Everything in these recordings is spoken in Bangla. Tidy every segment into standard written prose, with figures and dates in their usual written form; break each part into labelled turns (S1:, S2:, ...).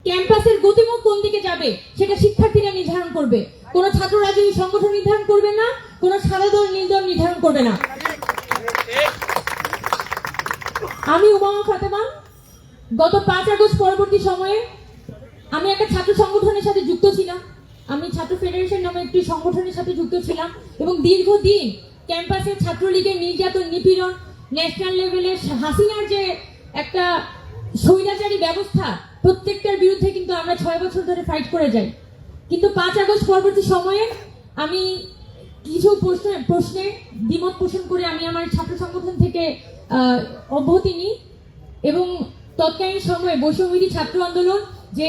S1: ক্যাম্পাসের গতিমুখ কোন দিকে যাবে সেটা শিক্ষার্থীরা নির্ধারণ করবে। কোন ছাত্র রাজনৈতিক সংগঠন নির্ধারণ করবে না, কোন সাদা দল নীল নির্ধারণ করবে না। আমি উমামা ফাতেমা গত 5 আগস্ট পরবর্তী সময়ে আমি একটা ছাত্র সংগঠনের সাথে যুক্ত ছিলাম। আমি ছাত্র ফেডারেশন নামে একটি সংগঠনের সাথে যুক্ত ছিলাম এবং দীর্ঘদিন ক্যাম্পাসে ছাত্রলীগের নির্যাতন, নিপীড়ন, ন্যাশনাল লেভেলে হাসিনার যে একটা স্বৈরাচারী ব্যবস্থা, প্রত্যেকটার বিরুদ্ধে কিন্তু আমরা 6 বছর ধরে ফাইট করে যাই। কিন্তু 5 আগস্ট পরবর্তী সময়ে আমি কিছু প্রশ্নে দ্বিমত পোষণ করে আমি আমার ছাত্র সংগঠন থেকে অব্যাহতি নিই এবং তৎকালীন সময়ে বৈষম্যবিরোধী ছাত্র আন্দোলন যে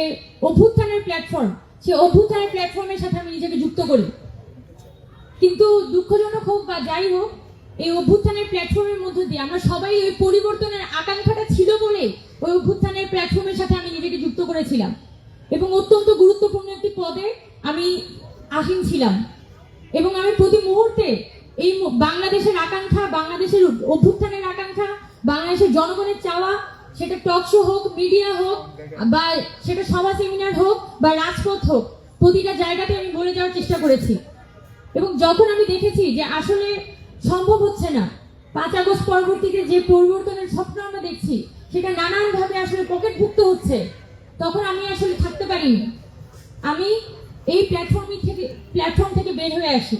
S1: অভ্যুত্থানের প্ল্যাটফর্ম, সেই অভ্যুত্থানের প্ল্যাটফর্মের সাথে আমি নিজেকে যুক্ত করি। কিন্তু দুঃখজনক হোক বা যাই হোক, এই অভ্যুত্থানের প্ল্যাটফর্মের মধ্যে দিয়ে আমরা সবাই ওই পরিবর্তনের আকাঙ্ক্ষাটা ছিল বলে ওই অভ্যুত্থানের প্ল্যাটফর্মের সাথে আমি নিজেকে যুক্ত করেছিলাম এবং অত্যন্ত গুরুত্বপূর্ণ একটি পদে আমি আসীন ছিলাম এবং আমি প্রতি মুহূর্তে এই বাংলাদেশের আকাঙ্ক্ষা, বাংলাদেশের অভ্যুত্থানের আকাঙ্ক্ষা, বাংলাদেশের জনগণের চাওয়া, সেটা টক শো হোক, মিডিয়া হোক, বা সেটা সভা সেমিনার হোক বা রাজপথ হোক, প্রতিটা জায়গাতে আমি বলে যাওয়ার চেষ্টা করেছি। এবং যখন আমি দেখেছি যে আসলে সম্ভব হচ্ছে না, 5 আগস্ট পরবর্তীতে যে পরিবর্তনের স্বপ্ন আমরা দেখছি সেটা নানানভাবে আসলে পকেটভুক্ত হচ্ছে, তখন আমি আসলে থাকতে পারিনি। আমি এই প্ল্যাটফর্ম থেকে বের হয়ে আসি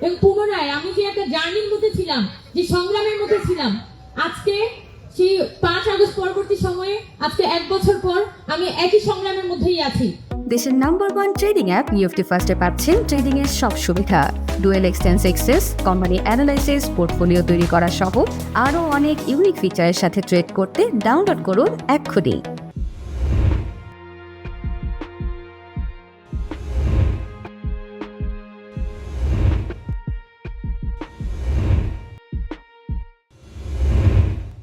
S1: এবং পুনরায় আমি যে একটা জার্নির মধ্যে ছিলাম, যে সংগ্রামের মধ্যে ছিলাম, আজকে সেই 5 আগস্ট পরবর্তী সময়ে আজকে 1 বছর পর আমি একই সংগ্রামের মধ্যেই আছি।
S2: দেশের নাম্বার 1 ট্রেডিং অ্যাপ নিফটি ফার্স্টে পাচ্ছেন ট্রেডিং এর সব সুবিধা, dual এক্সটেন্স access, company analysis, portfolio তৈরি করা সহ আরও অনেক ইউনিক ফিচারের সাথে ট্রেড করতে ডাউনলোড করুন এক্ষুনি।